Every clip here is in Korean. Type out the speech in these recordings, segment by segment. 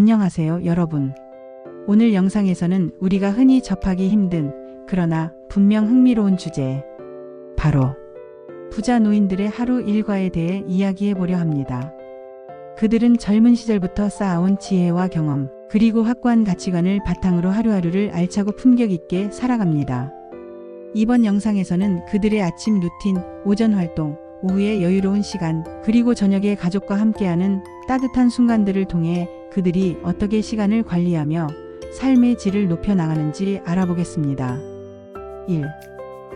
안녕하세요, 여러분. 오늘 영상에서는 우리가 흔히 접하기 힘든 그러나 분명 흥미로운 주제, 바로 부자 노인들의 하루 일과에 대해 이야기해 보려 합니다. 그들은 젊은 시절부터 쌓아온 지혜와 경험, 그리고 확고한 가치관을 바탕으로 하루하루를 알차고 품격 있게 살아갑니다. 이번 영상에서는 그들의 아침 루틴, 오전 활동, 오후의 여유로운 시간, 그리고 저녁에 가족과 함께하는 따뜻한 순간들을 통해 그들이 어떻게 시간을 관리하며 삶의 질을 높여 나가는지 알아보겠습니다. 1.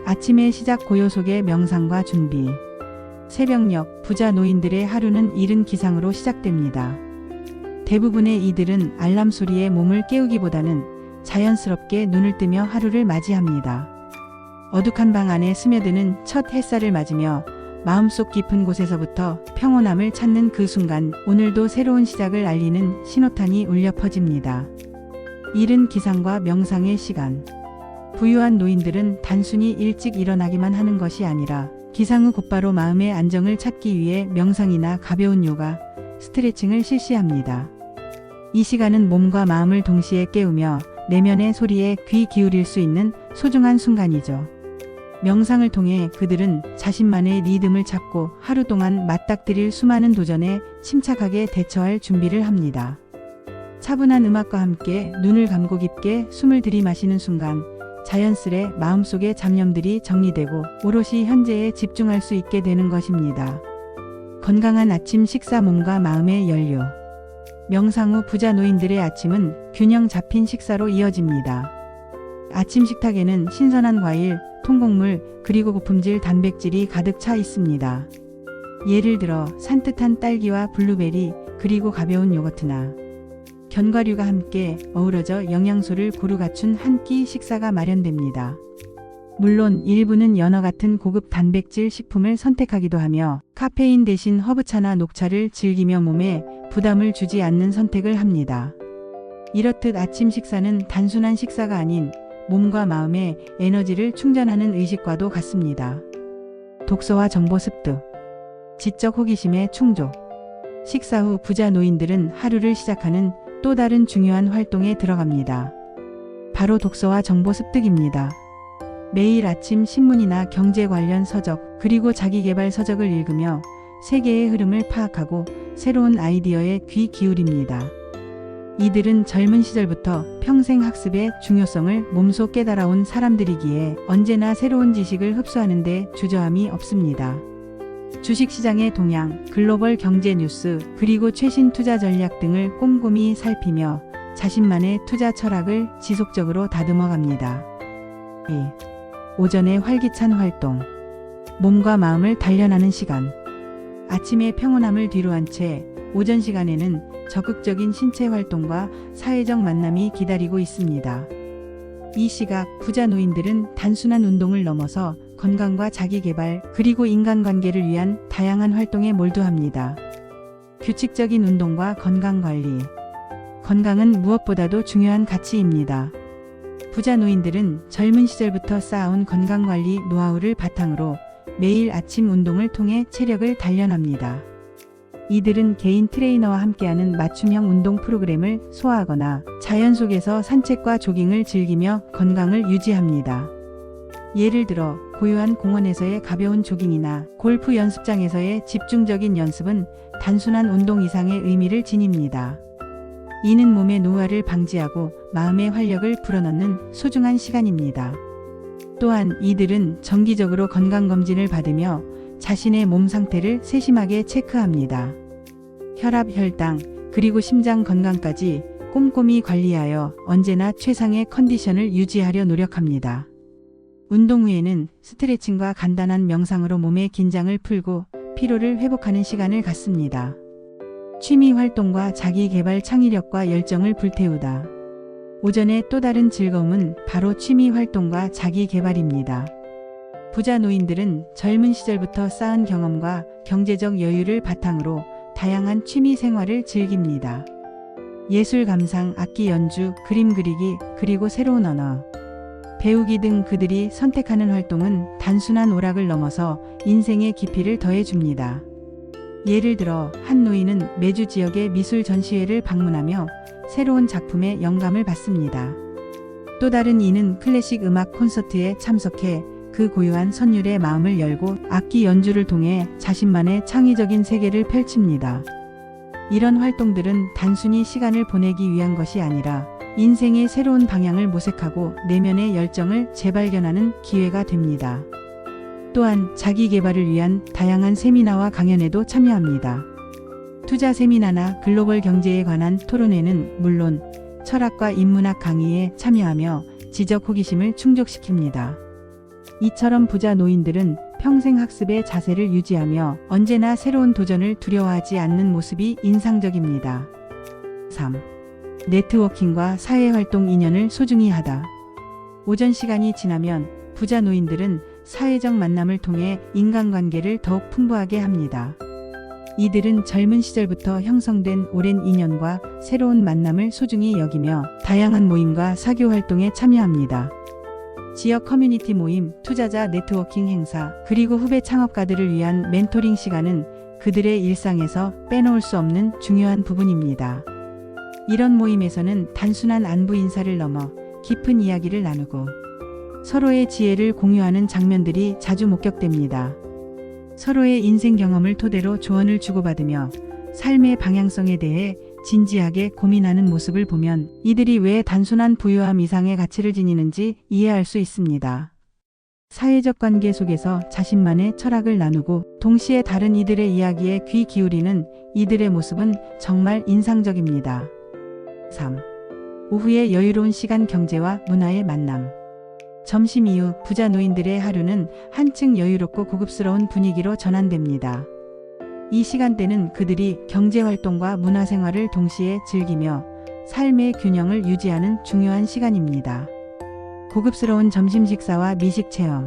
아침의 시작, 고요 속의 명상과 준비. 새벽녘, 부자 노인들의 하루는 이른 기상으로 시작됩니다. 대부분의 이들은 알람 소리에 몸을 깨우기보다는 자연스럽게 눈을 뜨며 하루를 맞이합니다. 어둑한 방 안에 스며드는 첫 햇살을 맞으며 마음속 깊은 곳에서부터 평온함을 찾는 그 순간, 오늘도 새로운 시작을 알리는 신호탄이 울려 퍼집니다. 이른 기상과 명상의 시간. 부유한 노인들은 단순히 일찍 일어나기만 하는 것이 아니라 기상 후 곧바로 마음의 안정을 찾기 위해 명상이나 가벼운 요가, 스트레칭을 실시합니다. 이 시간은 몸과 마음을 동시에 깨우며 내면의 소리에 귀 기울일 수 있는 소중한 순간이죠. 명상을 통해 그들은 자신만의 리듬을 찾고 하루 동안 맞닥뜨릴 수많은 도전에 침착하게 대처할 준비를 합니다. 차분한 음악과 함께 눈을 감고 깊게 숨을 들이마시는 순간, 자연스레 마음속의 잡념들이 정리되고 오롯이 현재에 집중할 수 있게 되는 것입니다. 건강한 아침 식사, 몸과 마음의 연료. 명상 후 부자 노인들의 아침은 균형 잡힌 식사로 이어집니다. 아침 식탁에는 신선한 과일, 통곡물, 그리고 고품질 단백질이 가득 차 있습니다. 예를 들어 산뜻한 딸기와 블루베리, 그리고 가벼운 요거트나 견과류가 함께 어우러져 영양소를 고루 갖춘 한 끼 식사가 마련됩니다. 물론 일부는 연어 같은 고급 단백질 식품을 선택하기도 하며 카페인 대신 허브차나 녹차를 즐기며 몸에 부담을 주지 않는 선택을 합니다. 이렇듯 아침 식사는 단순한 식사가 아닌 몸과 마음의 에너지를 충전하는 의식과도 같습니다. 독서와 정보 습득. 지적 호기심의 충족. 식사 후 부자 노인들은 하루를 시작하는 또 다른 중요한 활동에 들어갑니다. 바로 독서와 정보 습득입니다. 매일 아침 신문이나 경제 관련 서적, 그리고 자기계발 서적을 읽으며 세계의 흐름을 파악하고 새로운 아이디어에 귀 기울입니다. 이들은 젊은 시절부터 평생 학습의 중요성을 몸소 깨달아온 사람들이기에 언제나 새로운 지식을 흡수하는 데 주저함이 없습니다. 주식시장의 동향, 글로벌 경제 뉴스, 그리고 최신 투자 전략 등을 꼼꼼히 살피며 자신만의 투자 철학을 지속적으로 다듬어 갑니다. 2. 오전의 활기찬 활동. 몸과 마음을 단련하는 시간. 아침의 평온함을 뒤로한 채 오전 시간에는 적극적인 신체 활동과 사회적 만남이 기다리고 있습니다. 이 시각, 부자 노인들은 단순한 운동을 넘어서 건강과 자기개발, 그리고 인간관계를 위한 다양한 활동에 몰두합니다. 규칙적인 운동과 건강관리. 건강은 무엇보다도 중요한 가치입니다. 부자 노인들은 젊은 시절부터 쌓아온 건강관리 노하우를 바탕으로 매일 아침 운동을 통해 체력을 단련합니다. 이들은 개인 트레이너와 함께하는 맞춤형 운동 프로그램을 소화하거나 자연 속에서 산책과 조깅을 즐기며 건강을 유지합니다. 예를 들어 고요한 공원에서의 가벼운 조깅이나 골프 연습장에서의 집중적인 연습은 단순한 운동 이상의 의미를 지닙니다. 이는 몸의 노화를 방지하고 마음의 활력을 불어넣는 소중한 시간입니다. 또한 이들은 정기적으로 건강검진을 받으며 자신의 몸 상태를 세심하게 체크합니다. 혈압, 혈당, 그리고 심장 건강까지 꼼꼼히 관리하여 언제나 최상의 컨디션을 유지하려 노력합니다. 운동 후에는 스트레칭과 간단한 명상으로 몸의 긴장을 풀고 피로를 회복하는 시간을 갖습니다. 취미 활동과 자기 개발 창의력과 열정을 불태우다. 오전의 또 다른 즐거움은 바로 취미 활동과 자기 개발입니다. 부자 노인들은 젊은 시절부터 쌓은 경험과 경제적 여유를 바탕으로 다양한 취미 생활을 즐깁니다. 예술 감상, 악기 연주, 그림 그리기, 그리고 새로운 언어 배우기 등 그들이 선택하는 활동은 단순한 오락을 넘어서 인생의 깊이를 더해줍니다. 예를 들어 한 노인은 매주 지역의 미술 전시회를 방문하며 새로운 작품에 영감을 받습니다. 또 다른 이는 클래식 음악 콘서트에 참석해 그 고유한 선율의 마음을 열고 악기 연주를 통해 자신만의 창의적인 세계를 펼칩니다. 이런 활동들은 단순히 시간을 보내기 위한 것이 아니라 인생의 새로운 방향을 모색하고 내면의 열정을 재발견하는 기회가 됩니다. 또한 자기 개발을 위한 다양한 세미나와 강연에도 참여합니다. 투자 세미나나 글로벌 경제에 관한 토론회는 물론 철학과 인문학 강의에 참여하며 지적 호기심을 충족시킵니다. 이처럼 부자 노인들은 평생 학습의 자세를 유지하며 언제나 새로운 도전을 두려워하지 않는 모습이 인상적입니다. 3. 네트워킹과 사회활동 인연을 소중히 하다. 오전 시간이 지나면 부자 노인들은 사회적 만남을 통해 인간관계를 더욱 풍부하게 합니다. 이들은 젊은 시절부터 형성된 오랜 인연과 새로운 만남을 소중히 여기며 다양한 모임과 사교 활동에 참여합니다. 지역 커뮤니티 모임, 투자자 네트워킹 행사, 그리고 후배 창업가들을 위한 멘토링 시간은 그들의 일상에서 빼놓을 수 없는 중요한 부분입니다. 이런 모임에서는 단순한 안부 인사를 넘어 깊은 이야기를 나누고 서로의 지혜를 공유하는 장면들이 자주 목격됩니다. 서로의 인생 경험을 토대로 조언을 주고받으며 삶의 방향성에 대해 진지하게 고민하는 모습을 보면 이들이 왜 단순한 부유함 이상의 가치를 지니는지 이해할 수 있습니다. 사회적 관계 속에서 자신만의 철학을 나누고 동시에 다른 이들의 이야기에 귀 기울이는 이들의 모습은 정말 인상적입니다. 3. 오후의 여유로운 시간 경제와 문화의 만남. 점심 이후 부자 노인들의 하루는 한층 여유롭고 고급스러운 분위기로 전환됩니다. 이 시간대는 그들이 경제활동과 문화생활을 동시에 즐기며 삶의 균형을 유지하는 중요한 시간입니다. 고급스러운 점심 식사와 미식 체험.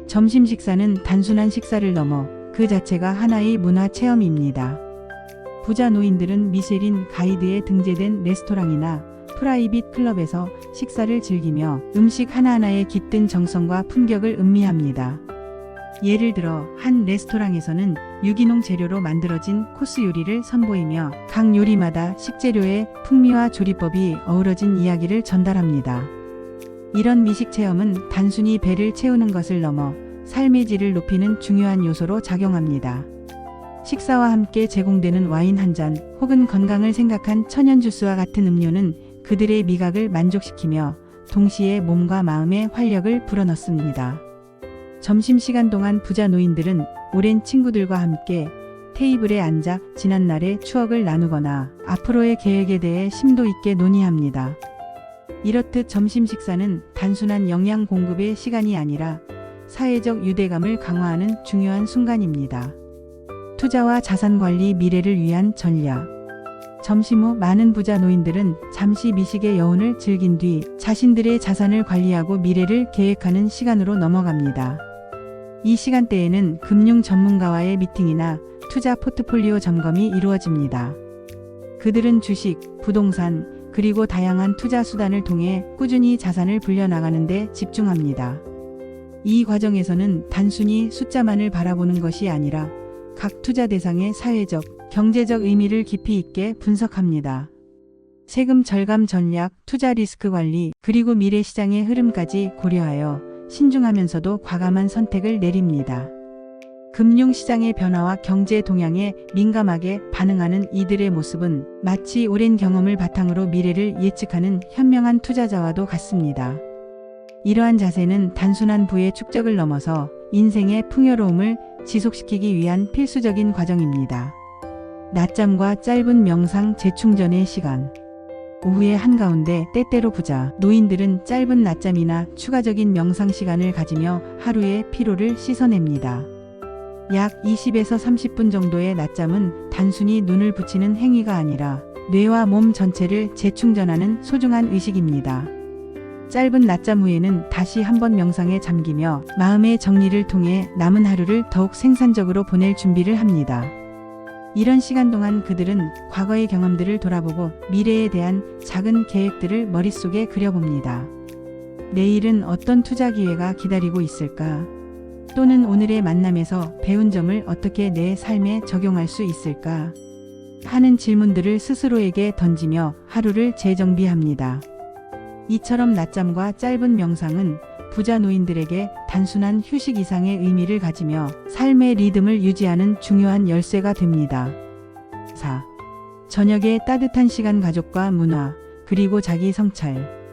점심 식사는 단순한 식사를 넘어 그 자체가 하나의 문화 체험입니다. 부자 노인들은 미쉐린 가이드에 등재된 레스토랑이나 프라이빗 클럽에서 식사를 즐기며 음식 하나하나에 깃든 정성과 품격을 음미합니다. 예를 들어 한 레스토랑에서는 유기농 재료로 만들어진 코스 요리를 선보이며 각 요리마다 식재료의 풍미와 조리법이 어우러진 이야기를 전달합니다. 이런 미식 체험은 단순히 배를 채우는 것을 넘어 삶의 질을 높이는 중요한 요소로 작용합니다. 식사와 함께 제공되는 와인 한 잔 혹은 건강을 생각한 천연 주스와 같은 음료는 그들의 미각을 만족시키며 동시에 몸과 마음의 활력을 불어넣습니다. 점심시간 동안 부자 노인들은 오랜 친구들과 함께 테이블에 앉아 지난날의 추억을 나누거나 앞으로의 계획에 대해 심도 있게 논의합니다. 이렇듯 점심 식사는 단순한 영양 공급의 시간이 아니라 사회적 유대감을 강화하는 중요한 순간입니다. 투자와 자산 관리 미래를 위한 전략. 점심 후 많은 부자 노인들은 잠시 미식의 여운을 즐긴 뒤 자신들의 자산을 관리하고 미래를 계획하는 시간으로 넘어갑니다. 이 시간대에는 금융 전문가와의 미팅이나 투자 포트폴리오 점검이 이루어집니다. 그들은 주식, 부동산, 그리고 다양한 투자 수단을 통해 꾸준히 자산을 불려나가는 데 집중합니다. 이 과정에서는 단순히 숫자만을 바라보는 것이 아니라 각 투자 대상의 사회적, 경제적 의미를 깊이 있게 분석합니다. 세금 절감 전략, 투자 리스크 관리, 그리고 미래 시장의 흐름까지 고려하여 신중하면서도 과감한 선택을 내립니다. 금융시장의 변화와 경제 동향에 민감하게 반응하는 이들의 모습은 마치 오랜 경험을 바탕으로 미래를 예측하는 현명한 투자자와도 같습니다. 이러한 자세는 단순한 부의 축적을 넘어서 인생의 풍요로움을 지속시키기 위한 필수적인 과정입니다. 낮잠과 짧은 명상 재충전의 시간. 오후의 한가운데 때때로 부자 노인들은 짧은 낮잠이나 추가적인 명상 시간을 가지며 하루의 피로를 씻어냅니다. 약 20에서 30분 정도의 낮잠은 단순히 눈을 붙이는 행위가 아니라 뇌와 몸 전체를 재충전하는 소중한 의식입니다. 짧은 낮잠 후에는 다시 한번 명상에 잠기며 마음의 정리를 통해 남은 하루를 더욱 생산적으로 보낼 준비를 합니다. 이런 시간 동안 그들은 과거의 경험들을 돌아보고 미래에 대한 작은 계획들을 머릿속에 그려봅니다. 내일은 어떤 투자 기회가 기다리고 있을까? 또는 오늘의 만남에서 배운 점을 어떻게 내 삶에 적용할 수 있을까 하는 질문들을 스스로에게 던지며 하루를 재정비합니다. 이처럼 낮잠과 짧은 명상은 부자 노인들에게 단순한 휴식 이상의 의미를 가지며 삶의 리듬을 유지하는 중요한 열쇠가 됩니다. 4. 저녁에 따뜻한 시간 가족과 문화, 그리고 자기 성찰.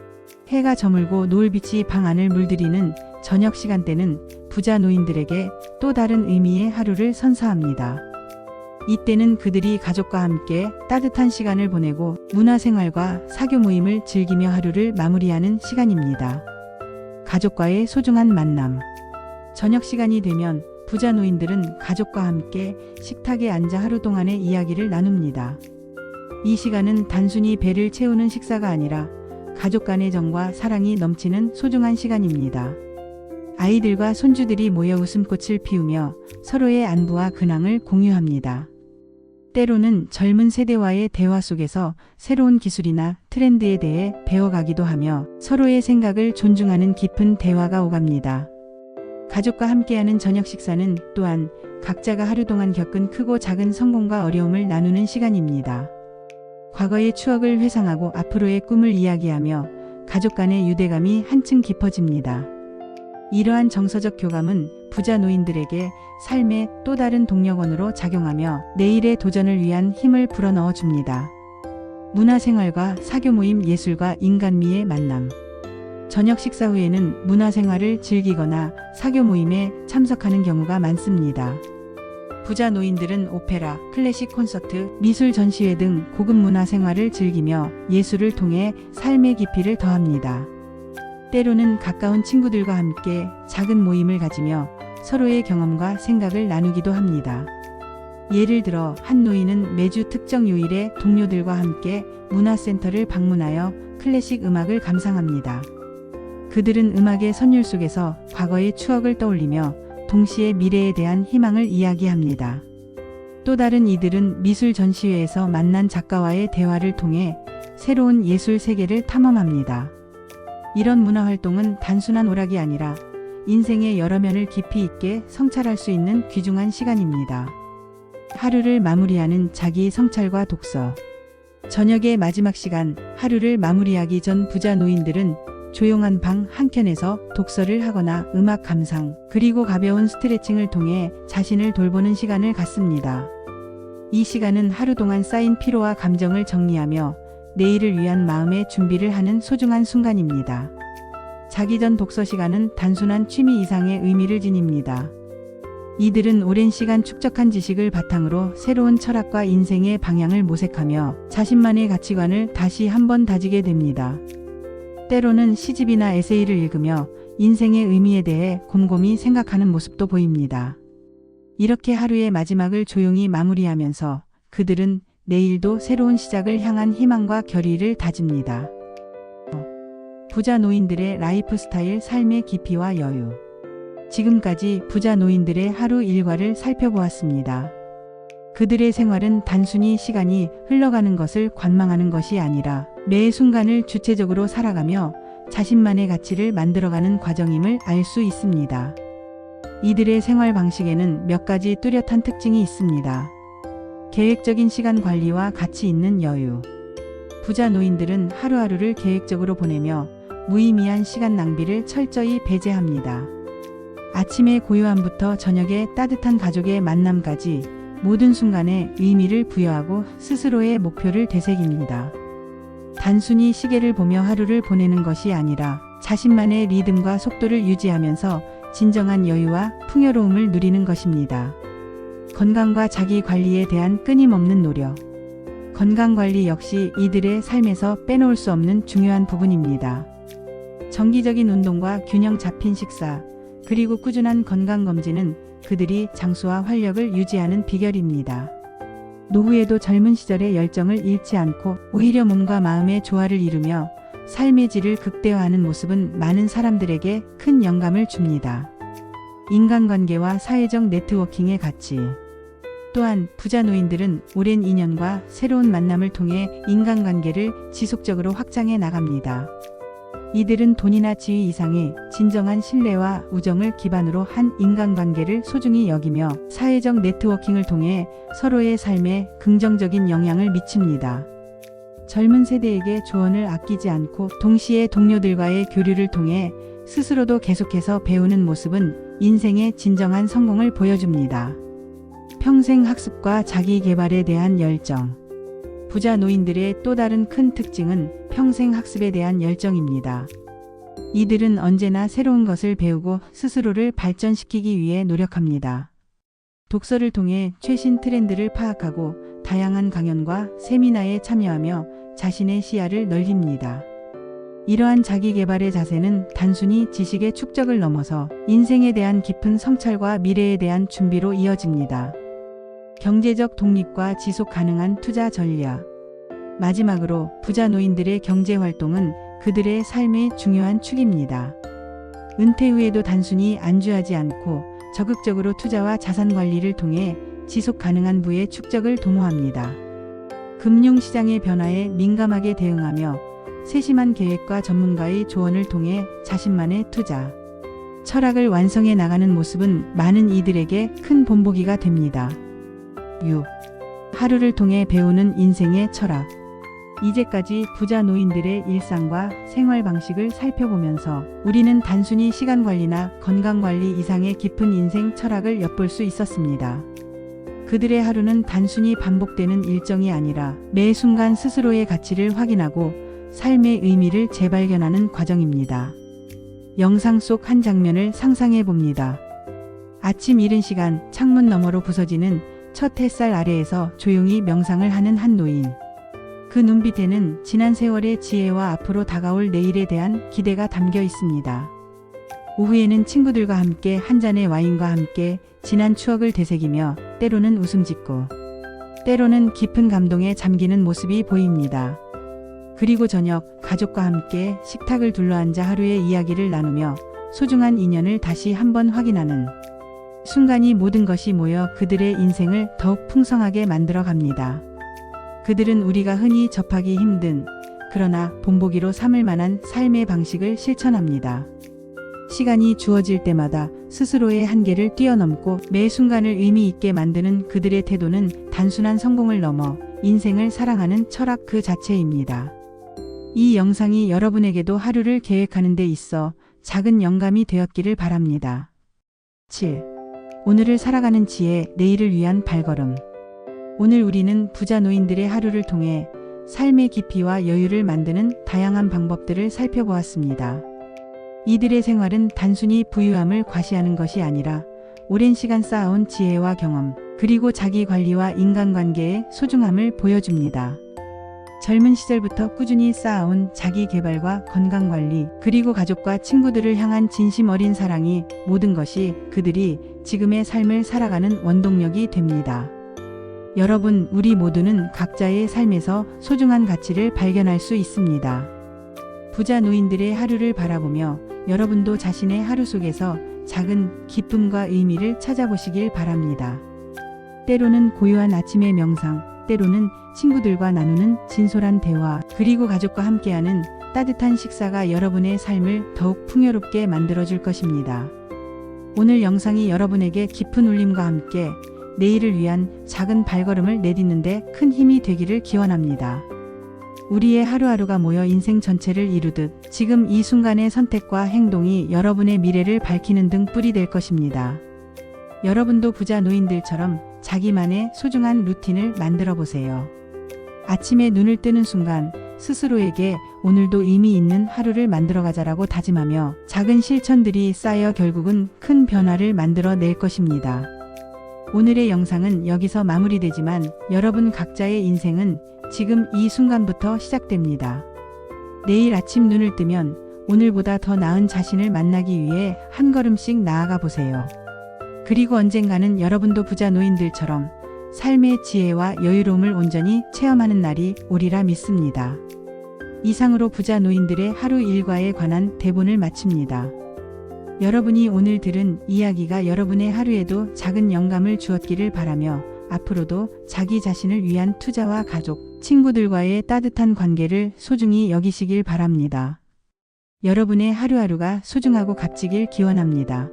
해가 저물고 노을빛이 방 안을 물들이는 저녁 시간대는 부자 노인들에게 또 다른 의미의 하루를 선사합니다. 이때는 그들이 가족과 함께 따뜻한 시간을 보내고 문화생활과 사교 모임을 즐기며 하루를 마무리하는 시간입니다. 가족과의 소중한 만남. 저녁 시간이 되면 부자 노인들은 가족과 함께 식탁에 앉아 하루 동안의 이야기를 나눕니다. 이 시간은 단순히 배를 채우는 식사가 아니라 가족 간의 정과 사랑이 넘치는 소중한 시간입니다. 아이들과 손주들이 모여 웃음꽃을 피우며 서로의 안부와 근황을 공유합니다. 때로는 젊은 세대와의 대화 속에서 새로운 기술이나 트렌드에 대해 배워가기도 하며 서로의 생각을 존중하는 깊은 대화가 오갑니다. 가족과 함께하는 저녁 식사는 또한 각자가 하루 동안 겪은 크고 작은 성공과 어려움을 나누는 시간입니다. 과거의 추억을 회상하고 앞으로의 꿈을 이야기하며 가족 간의 유대감이 한층 깊어집니다. 이러한 정서적 교감은 부자 노인들에게 삶의 또 다른 동력원으로 작용하며 내일의 도전을 위한 힘을 불어넣어 줍니다. 문화생활과 사교 모임, 예술과 인간미의 만남. 저녁 식사 후에는 문화생활을 즐기거나 사교 모임에 참석하는 경우가 많습니다. 부자 노인들은 오페라, 클래식 콘서트, 미술 전시회 등 고급 문화생활을 즐기며 예술을 통해 삶의 깊이를 더합니다. 때로는 가까운 친구들과 함께 작은 모임을 가지며 서로의 경험과 생각을 나누기도 합니다. 예를 들어 한 노인은 매주 특정 요일에 동료들과 함께 문화센터를 방문하여 클래식 음악을 감상합니다. 그들은 음악의 선율 속에서 과거의 추억을 떠올리며 동시에 미래에 대한 희망을 이야기합니다. 또 다른 이들은 미술 전시회에서 만난 작가와의 대화를 통해 새로운 예술 세계를 탐험합니다. 이런 문화활동은 단순한 오락이 아니라 인생의 여러 면을 깊이 있게 성찰할 수 있는 귀중한 시간입니다. 하루를 마무리하는 자기 성찰과 독서. 저녁의 마지막 시간, 하루를 마무리하기 전 부자 노인들은 조용한 방 한켠에서 독서를 하거나 음악 감상, 그리고 가벼운 스트레칭을 통해 자신을 돌보는 시간을 갖습니다. 이 시간은 하루 동안 쌓인 피로와 감정을 정리하며 내일을 위한 마음의 준비를 하는 소중한 순간입니다. 자기 전 독서 시간은 단순한 취미 이상의 의미를 지닙니다. 이들은 오랜 시간 축적한 지식을 바탕으로 새로운 철학과 인생의 방향을 모색하며 자신만의 가치관을 다시 한번 다지게 됩니다. 때로는 시집이나 에세이를 읽으며 인생의 의미에 대해 곰곰이 생각하는 모습도 보입니다. 이렇게 하루의 마지막을 조용히 마무리하면서 그들은 내일도 새로운 시작을 향한 희망과 결의를 다집니다. 부자 노인들의 라이프 스타일, 삶의 깊이와 여유. 지금까지 부자 노인들의 하루 일과를 살펴보았습니다. 그들의 생활은 단순히 시간이 흘러가는 것을 관망하는 것이 아니라 매 순간을 주체적으로 살아가며 자신만의 가치를 만들어가는 과정임을 알 수 있습니다. 이들의 생활 방식에는 몇 가지 뚜렷한 특징이 있습니다. 계획적인 시간 관리와 가치 있는 여유. 부자 노인들은 하루하루를 계획적으로 보내며 무의미한 시간 낭비를 철저히 배제합니다. 아침의 고요함부터 저녁의 따뜻한 가족의 만남까지 모든 순간에 의미를 부여하고 스스로의 목표를 되새깁니다. 단순히 시계를 보며 하루를 보내는 것이 아니라 자신만의 리듬과 속도를 유지하면서 진정한 여유와 풍요로움을 누리는 것입니다. 건강과 자기 관리에 대한 끊임없는 노력. 건강관리 역시 이들의 삶에서 빼놓을 수 없는 중요한 부분입니다. 정기적인 운동과 균형 잡힌 식사, 그리고 꾸준한 건강검진은 그들이 장수와 활력을 유지하는 비결입니다. 노후에도 젊은 시절의 열정을 잃지 않고 오히려 몸과 마음의 조화를 이루며 삶의 질을 극대화하는 모습은 많은 사람들에게 큰 영감을 줍니다. 인간관계와 사회적 네트워킹의 가치. 또한 부자 노인들은 오랜 인연과 새로운 만남을 통해 인간관계를 지속적으로 확장해 나갑니다. 이들은 돈이나 지위 이상의 진정한 신뢰와 우정을 기반으로 한 인간관계를 소중히 여기며 사회적 네트워킹을 통해 서로의 삶에 긍정적인 영향을 미칩니다. 젊은 세대에게 조언을 아끼지 않고 동시에 동료들과의 교류를 통해 스스로도 계속해서 배우는 모습은 인생의 진정한 성공을 보여줍니다. 평생 학습과 자기 개발에 대한 열정. 부자 노인들의 또 다른 큰 특징은 평생 학습에 대한 열정입니다. 이들은 언제나 새로운 것을 배우고 스스로를 발전시키기 위해 노력합니다. 독서를 통해 최신 트렌드를 파악하고 다양한 강연과 세미나에 참여하며 자신의 시야를 넓힙니다. 이러한 자기 개발의 자세는 단순히 지식의 축적을 넘어서 인생에 대한 깊은 성찰과 미래에 대한 준비로 이어집니다. 경제적 독립과 지속 가능한 투자 전략. 마지막으로 부자 노인들의 경제 활동은 그들의 삶의 중요한 축입니다. 은퇴 후에도 단순히 안주하지 않고 적극적으로 투자와 자산 관리를 통해 지속 가능한 부의 축적을 도모합니다. 금융시장의 변화에 민감하게 대응하며 세심한 계획과 전문가의 조언을 통해 자신만의 투자 철학을 완성해 나가는 모습은 많은 이들에게 큰 본보기가 됩니다. 6. 하루를 통해 배우는 인생의 철학. 이제까지 부자 노인들의 일상과 생활 방식을 살펴보면서 우리는 단순히 시간 관리나 건강 관리 이상의 깊은 인생 철학을 엿볼 수 있었습니다. 그들의 하루는 단순히 반복되는 일정이 아니라 매 순간 스스로의 가치를 확인하고 삶의 의미를 재발견하는 과정입니다. 영상 속 한 장면을 상상해 봅니다. 아침 이른 시간 창문 너머로 부서지는 첫 햇살 아래에서 조용히 명상을 하는 한 노인. 그 눈빛에는 지난 세월의 지혜와 앞으로 다가올 내일에 대한 기대가 담겨 있습니다. 오후에는 친구들과 함께 한 잔의 와인과 함께 지난 추억을 되새기며 때로는 웃음 짓고 때로는 깊은 감동에 잠기는 모습이 보입니다. 그리고 저녁 가족과 함께 식탁을 둘러앉아 하루의 이야기를 나누며 소중한 인연을 다시 한번 확인하는 순간이 모든 것이 모여 그들의 인생을 더욱 풍성하게 만들어 갑니다. 그들은 우리가 흔히 접하기 힘든 그러나 본보기로 삼을 만한 삶의 방식을 실천합니다. 시간이 주어질 때마다 스스로의 한계를 뛰어넘고 매 순간을 의미 있게 만드는 그들의 태도는 단순한 성공을 넘어 인생을 사랑하는 철학 그 자체입니다. 이 영상이 여러분에게도 하루를 계획하는 데 있어 작은 영감이 되었기를 바랍니다. 7. 오늘을 살아가는 지혜, 내일을 위한 발걸음. 오늘 우리는 부자 노인들의 하루를 통해 삶의 깊이와 여유를 만드는 다양한 방법들을 살펴보았습니다. 이들의 생활은 단순히 부유함을 과시하는 것이 아니라 오랜 시간 쌓아온 지혜와 경험, 그리고 자기 관리와 인간관계의 소중함을 보여줍니다. 젊은 시절부터 꾸준히 쌓아온 자기 개발과 건강 관리, 그리고 가족과 친구들을 향한 진심 어린 사랑이 모든 것이 그들이 지금의 삶을 살아가는 원동력이 됩니다. 여러분, 우리 모두는 각자의 삶에서 소중한 가치를 발견할 수 있습니다. 부자 노인들의 하루를 바라보며 여러분도 자신의 하루 속에서 작은 기쁨과 의미를 찾아보시길 바랍니다. 때로는 고요한 아침의 명상, 때로는 친구들과 나누는 진솔한 대화, 그리고 가족과 함께하는 따뜻한 식사가 여러분의 삶을 더욱 풍요롭게 만들어줄 것입니다. 오늘 영상이 여러분에게 깊은 울림과 함께 내일을 위한 작은 발걸음을 내딛는데 큰 힘이 되기를 기원합니다. 우리의 하루하루가 모여 인생 전체를 이루듯 지금 이 순간의 선택과 행동이 여러분의 미래를 밝히는 등불이 될 것입니다. 여러분도 부자 노인들처럼 자기만의 소중한 루틴을 만들어 보세요. 아침에 눈을 뜨는 순간 스스로에게 오늘도 의미 있는 하루를 만들어가자라고 다짐하며 작은 실천들이 쌓여 결국은 큰 변화를 만들어 낼 것입니다. 오늘의 영상은 여기서 마무리되지만 여러분 각자의 인생은 지금 이 순간부터 시작됩니다. 내일 아침 눈을 뜨면 오늘보다 더 나은 자신을 만나기 위해 한 걸음씩 나아가 보세요. 그리고 언젠가는 여러분도 부자 노인들처럼 삶의 지혜와 여유로움을 온전히 체험하는 날이 오리라 믿습니다. 이상으로 부자 노인들의 하루 일과에 관한 대본을 마칩니다. 여러분이 오늘 들은 이야기가 여러분의 하루에도 작은 영감을 주었기를 바라며 앞으로도 자기 자신을 위한 투자와 가족, 친구들과의 따뜻한 관계를 소중히 여기시길 바랍니다. 여러분의 하루하루가 소중하고 값지길 기원합니다.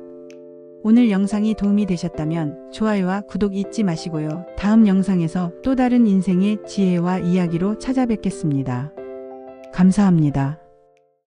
오늘 영상이 도움이 되셨다면 좋아요와 구독 잊지 마시고요. 다음 영상에서 또 다른 인생의 지혜와 이야기로 찾아뵙겠습니다. 감사합니다.